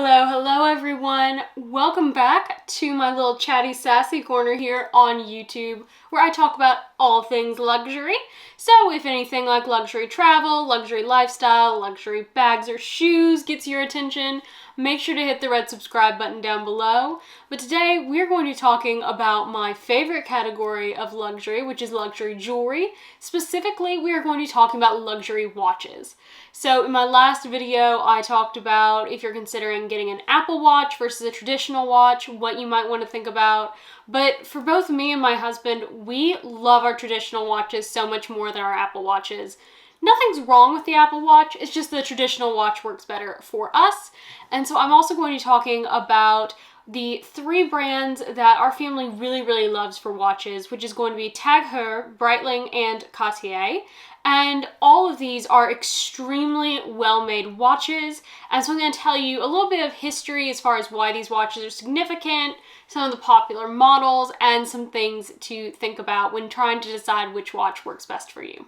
Hello everyone. Welcome back to my little chatty sassy corner here on YouTube where I talk about all things luxury. So if anything like luxury travel, luxury lifestyle, luxury bags or shoes gets your attention, make sure to hit the red subscribe button down below. But today we're going to be talking about my favorite category of luxury, which is luxury jewelry. Specifically, we are going to be talking about luxury watches. So in my last video, I talked about if you're considering getting an Apple Watch versus a traditional watch, what you might want to think about. But for both me and my husband, we love our traditional watches so much more than our Apple Watches. Nothing's wrong with the Apple Watch, it's just the traditional watch works better for us. And so I'm also going to be talking about the three brands that our family really loves for watches, which is going to be Heuer, Breitling, and Cartier. And all of these are extremely well-made watches. And so I'm going to tell you a little bit of history as far as why these watches are significant, some of the popular models, and some things to think about when trying to decide which watch works best for you.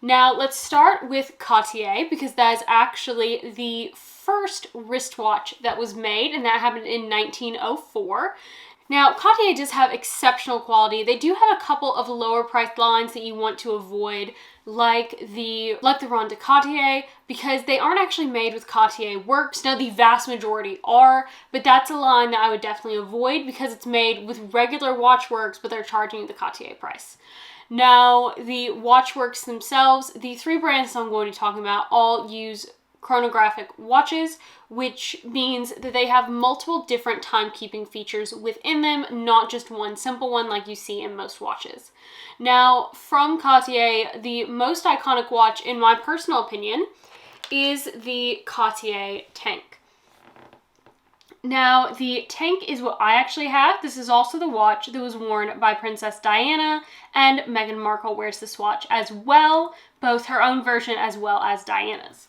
Now let's start with Cartier because that is actually the first wristwatch that was made, and that happened in 1904. Now Cartier does have exceptional quality. They do have a couple of lower priced lines that you want to avoid, like the Ronde de Cartier, because they aren't actually made with Cartier works. Now the vast majority are, but that's a line that I would definitely avoid because it's made with regular watchworks, but they're charging you the Cartier price. Now, the watchworks themselves, the three brands I'm going to be talking about all use chronographic watches, which means that they have multiple different timekeeping features within them, not just one simple one like you see in most watches. Now, from Cartier, the most iconic watch, in my personal opinion, is the Cartier Tank. Now, the Tank is what I actually have. This is also the watch that was worn by Princess Diana, and Meghan Markle wears this watch as well, both her own version as well as Diana's.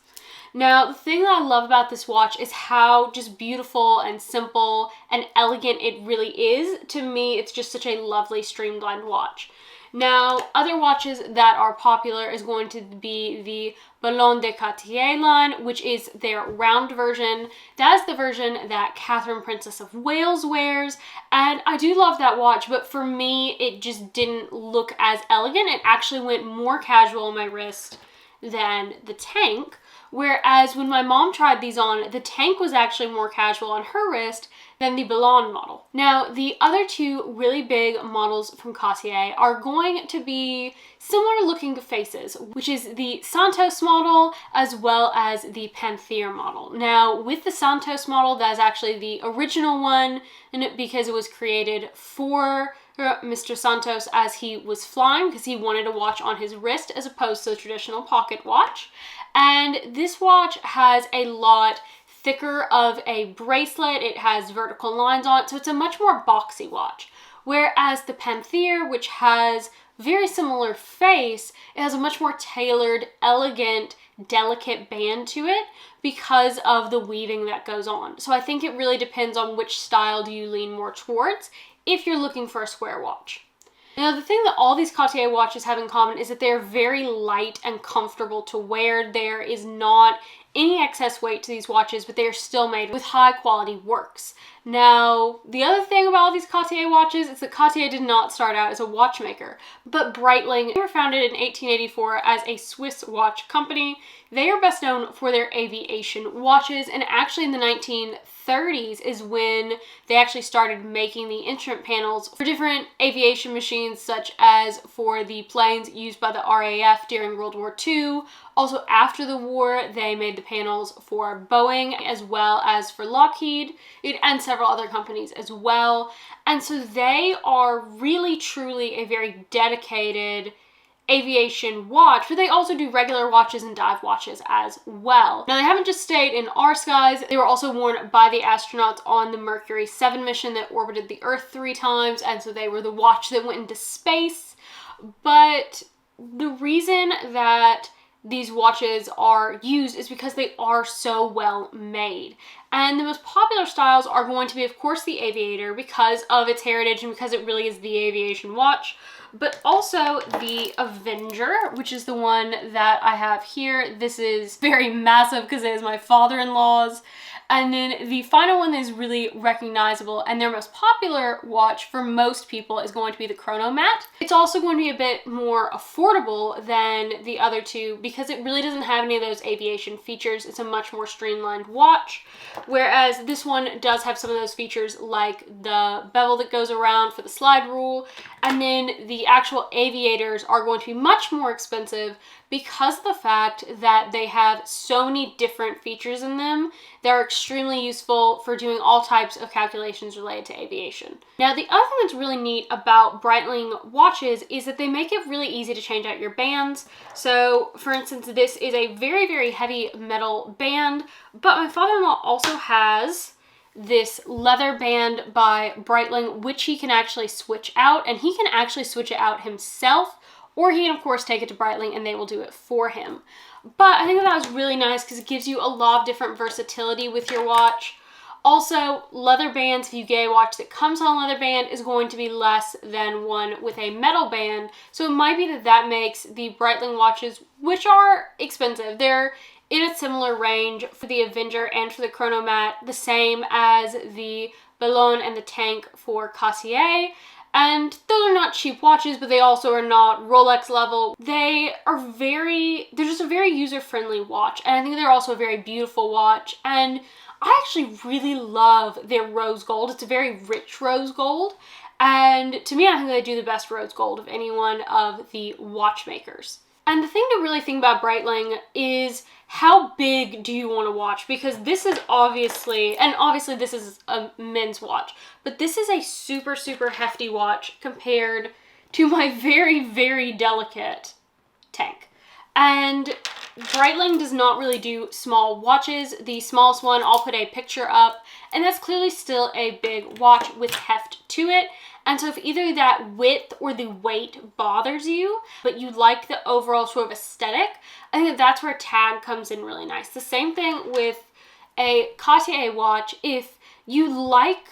Now, the thing that I love about this watch is how just beautiful and simple and elegant it really is. To me, it's just such a lovely streamlined watch. Now, other watches that are popular is going to be the Ballon de Cartier line, which is their round version. That is the version that Catherine, Princess of Wales wears, and I do love that watch, but for me, it just didn't look as elegant. It actually went more casual on my wrist than the Tank, whereas when my mom tried these on, the Tank was actually more casual on her wrist than the Ballon model. Now, the other two really big models from Cartier are going to be similar looking faces, which is the Santos model as well as the Panthère model. Now, with the Santos model, that is actually the original one, and because it was created for Mr. Santos as he was flying, because he wanted a watch on his wrist as opposed to the traditional pocket watch. And this watch has a lot thicker of a bracelet. It has vertical lines on it, so it's a much more boxy watch. Whereas the Panthère, which has very similar face, it has a much more tailored, elegant, delicate band to it because of the weaving that goes on. So I think it really depends on which style do you lean more towards if you're looking for a square watch. Now, the thing that all these Cartier watches have in common is that they're very light and comfortable to wear. There is not any excess weight to these watches, but they are still made with high quality works. Now, the other thing about all these Cartier watches is that Cartier did not start out as a watchmaker, but Breitling, they were founded in 1884 as a Swiss watch company. They are best known for their aviation watches, and actually in the 1930s is when they actually started making the instrument panels for different aviation machines, such as for the planes used by the RAF during World War II. Also, after the war, they made the panels for Boeing as well as for Lockheed and several other companies as well. And so they are really truly a very dedicated aviation watch, but they also do regular watches and dive watches as well. Now, they haven't just stayed in our skies. They were also worn by the astronauts on the Mercury 7 mission that orbited the Earth 3 times, and so they were the watch that went into space. But the reason that these watches are used is because they are so well made. And the most popular styles are going to be, of course, the Aviator because of its heritage and because it really is the aviation watch, but also the Avenger, which is the one that I have here. This is very massive because it is my father-in-law's. And then the final one that is really recognizable and their most popular watch for most people is going to be the Chronomat. It's also going to be a bit more affordable than the other two because it really doesn't have any of those aviation features. It's a much more streamlined watch, whereas this one does have some of those features like the bevel that goes around for the slide rule, and then the actual Aviators are going to be much more expensive because of the fact that they have so many different features in them. They're extremely useful for doing all types of calculations related to aviation. Now, the other thing that's really neat about Breitling watches is that they make it really easy to change out your bands. So, for instance, this is a very, very heavy metal band, but my father-in-law also has this leather band by Breitling, which he can actually switch out, and he can actually switch it out himself, or he can, of course, take it to Breitling and they will do it for him. But I think that was really nice because it gives you a lot of different versatility with your watch. Also, leather bands, if you get a watch that comes on a leather band, is going to be less than one with a metal band. So it might be that that makes the Breitling watches, which are expensive, they're in a similar range for the Avenger and for the Chronomat, the same as the Ballon and the Tank for Cartier. And those are not cheap watches, but they also are not Rolex level. They're just a very user-friendly watch. And I think they're also a very beautiful watch. And I actually really love their rose gold. It's a very rich rose gold. And to me, I think they do the best rose gold of any one of the watchmakers. And the thing to really think about Breitling is how big do you want to watch? Because this is obviously this is a men's watch, but this is a super, super hefty watch compared to my very, very delicate Tank. And Breitling does not really do small watches. The smallest one, I'll put a picture up, and that's clearly still a big watch with heft to it. And so if either that width or the weight bothers you, but you like the overall sort of aesthetic, I think that's where tag comes in really nice. The same thing with a Cartier watch. If you like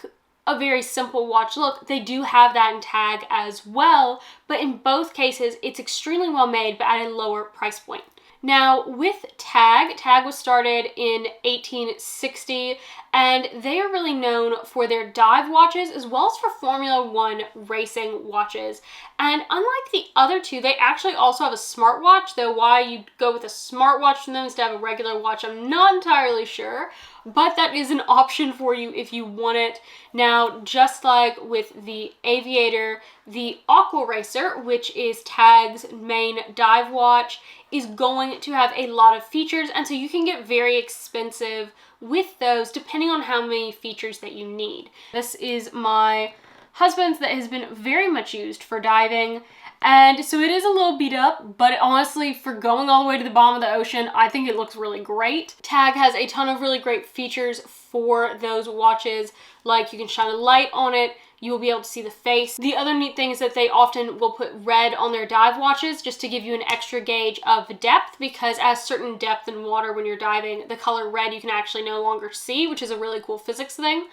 a very simple watch look, they do have that in tag as well, but in both cases, it's extremely well made, but at a lower price point. Now, with Tag was started in 1860, and they are really known for their dive watches as well as for Formula One racing watches. And unlike the other two, they actually also have a smartwatch, though why you go with a smartwatch from them instead of a regular watch, I'm not entirely sure, but that is an option for you if you want it. Now, just like with the Aviator, the Aqua Racer, which is Tag's main dive watch, is going to have a lot of features, and so you can get very expensive with those depending on how many features that you need. This is my husband's that has been very much used for diving, and so it is a little beat up, but honestly, for going all the way to the bottom of the ocean, I think it looks really great. Tag has a ton of really great features for those watches, like you can shine a light on it, you will be able to see the face. The other neat thing is that they often will put red on their dive watches just to give you an extra gauge of depth, because at a certain depth in water when you're diving, the color red you can actually no longer see, which is a really cool physics thing.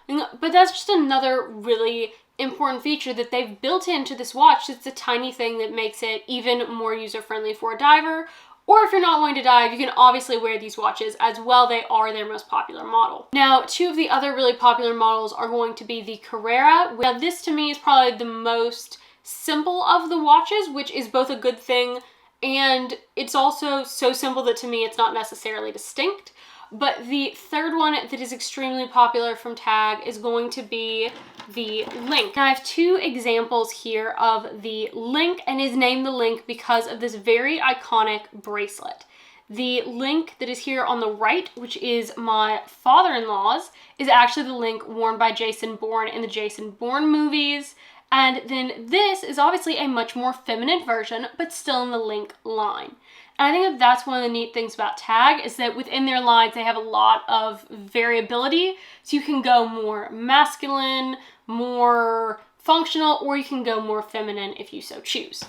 But that's just another really important feature that they've built into this watch. It's a tiny thing that makes it even more user-friendly for a diver. Or if you're not wanting to dive, you can obviously wear these watches as well. They are their most popular model. Now, two of the other really popular models are going to be the Carrera. Now, this to me is probably the most simple of the watches, which is both a good thing, and it's also so simple that to me it's not necessarily distinct. But the third one that is extremely popular from Tag is going to be the Link. Now, I have two examples here of the Link, and is named the Link because of this very iconic bracelet. The Link that is here on the right, which is my father-in-law's, is actually the Link worn by Jason Bourne in the Jason Bourne movies. And then this is obviously a much more feminine version, but still in the Link line. And I think that that's one of the neat things about Tag, is that within their lines, they have a lot of variability. So you can go more masculine, more functional, or you can go more feminine if you so choose.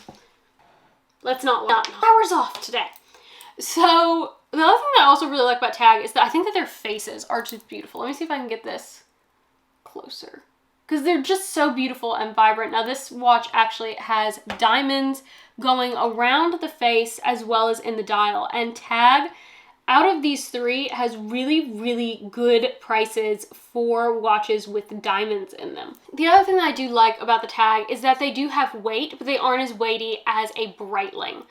Let's not hours off today. So the other thing that I also really like about Tag is that I think that their faces are just beautiful. Let me see if I can get this closer, because they're just so beautiful and vibrant. Now this watch actually has diamonds going around the face as well as in the dial, and Tag, out of these three, has really, really good prices for watches with diamonds in them. The other thing that I do like about the Tag is that they do have weight, but they aren't as weighty as a Breitling.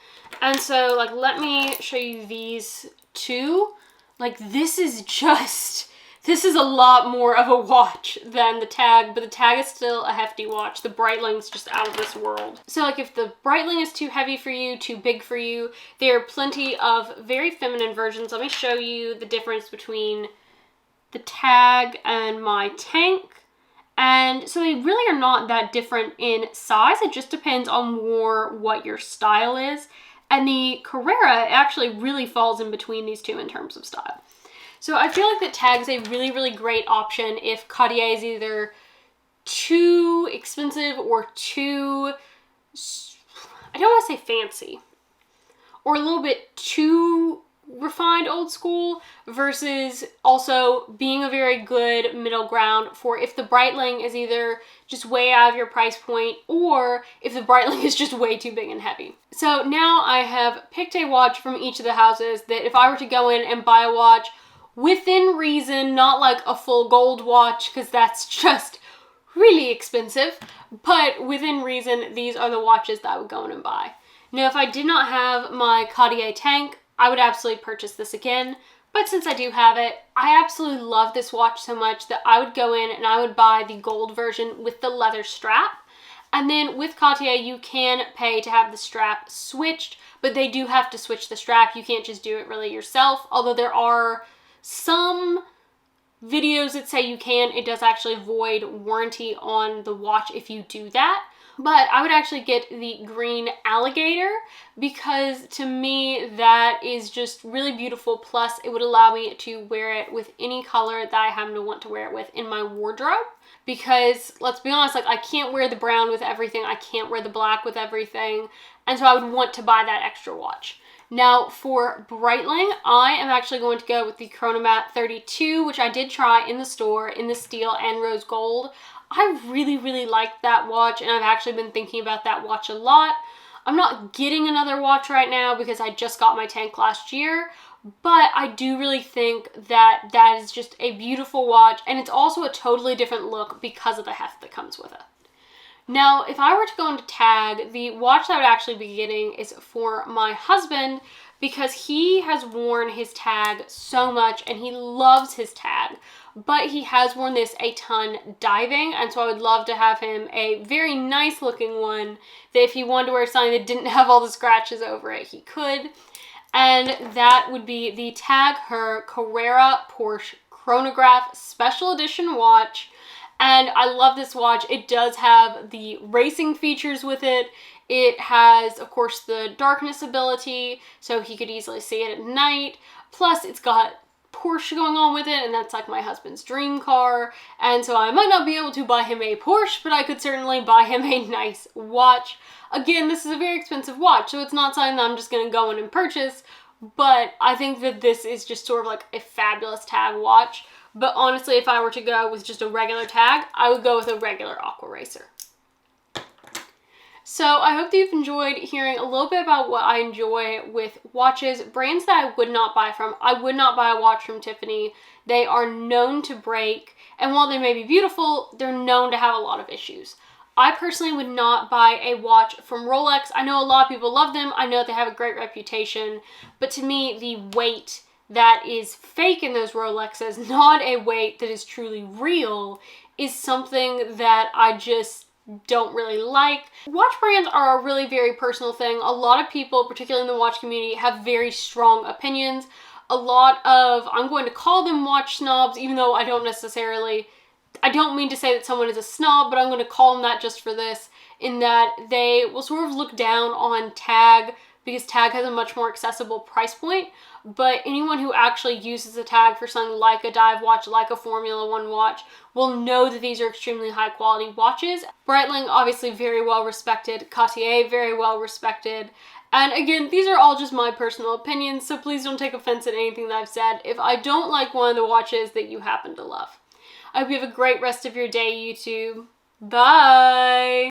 And so, like, let me show you these two. Like, this is a lot more of a watch than the Tag, but the Tag is still a hefty watch. The Breitling's just out of this world. So like if the Breitling is too heavy for you, too big for you, there are plenty of very feminine versions. Let me show you the difference between the Tag and my Tank. And so they really are not that different in size. It just depends on more what your style is. And the Carrera actually really falls in between these two in terms of style. So I feel like that Tag is a really, really great option if Cartier is either too expensive or too, I don't want to say fancy, or a little bit too refined old school, versus also being a very good middle ground for if the Breitling is either just way out of your price point or if the Breitling is just way too big and heavy. So now I have picked a watch from each of the houses that if I were to go in and buy a watch within reason, not like a full gold watch, because that's just really expensive, but within reason, these are the watches that I would go in and buy. Now, if I did not have my Cartier Tank, I would absolutely purchase this again, but since I do have it, I absolutely love this watch so much that I would go in and I would buy the gold version with the leather strap. And then with Cartier, you can pay to have the strap switched, but they do have to switch the strap. You can't just do it really yourself, although there are some videos that say you can. It does actually void warranty on the watch if you do that. But I would actually get the green alligator because to me that is just really beautiful. Plus it would allow me to wear it with any color that I happen to want to wear it with in my wardrobe. Because let's be honest, like I can't wear the brown with everything. I can't wear the black with everything. And so I would want to buy that extra watch. Now for Breitling, I am actually going to go with the Chronomat 32, which I did try in the store in the steel and rose gold. I really, really liked that watch, and I've actually been thinking about that watch a lot. I'm not getting another watch right now because I just got my Tank last year, but I do really think that that is just a beautiful watch, and it's also a totally different look because of the heft that comes with it. Now, if I were to go into Tag, the watch that I would actually be getting is for my husband because he has worn his Tag so much and he loves his Tag, but he has worn this a ton diving, and so I would love to have him a very nice looking one that if he wanted to wear something that didn't have all the scratches over it, he could. And that would be the Tag Heuer Carrera Porsche Chronograph Special Edition watch. And I love this watch. It does have the racing features with it. It has, of course, the darkness ability, so he could easily see it at night. Plus, it's got Porsche going on with it, and that's like my husband's dream car. And so I might not be able to buy him a Porsche, but I could certainly buy him a nice watch. Again, this is a very expensive watch, so it's not something that I'm just going to go in and purchase. But I think that this is just sort of like a fabulous Tag watch. But honestly, if I were to go with just a regular Tag, I would go with a regular Aqua Racer. So I hope that you've enjoyed hearing a little bit about what I enjoy with watches, brands that I would not buy from. I would not buy a watch from Tiffany. They are known to break, and while they may be beautiful, they're known to have a lot of issues. I personally would not buy a watch from Rolex. I know a lot of people love them. I know they have a great reputation, but to me, the weight that is fake in those Rolexes, not a weight that is truly real, is something that I just don't really like. Watch brands are a really very personal thing. A lot of people, particularly in the watch community, have very strong opinions. A lot of, I'm going to call them watch snobs, even though I don't mean to say that someone is a snob, but I'm going to call them that just for this, in that they will sort of look down on Tag because Tag has a much more accessible price point. But anyone who actually uses a Tag for something like a dive watch, like a Formula One watch, will know that these are extremely high quality watches. Breitling, obviously very well respected. Cartier, very well respected. And again, these are all just my personal opinions, so please don't take offense at anything that I've said if I don't like one of the watches that you happen to love. I hope you have a great rest of your day, YouTube. Bye!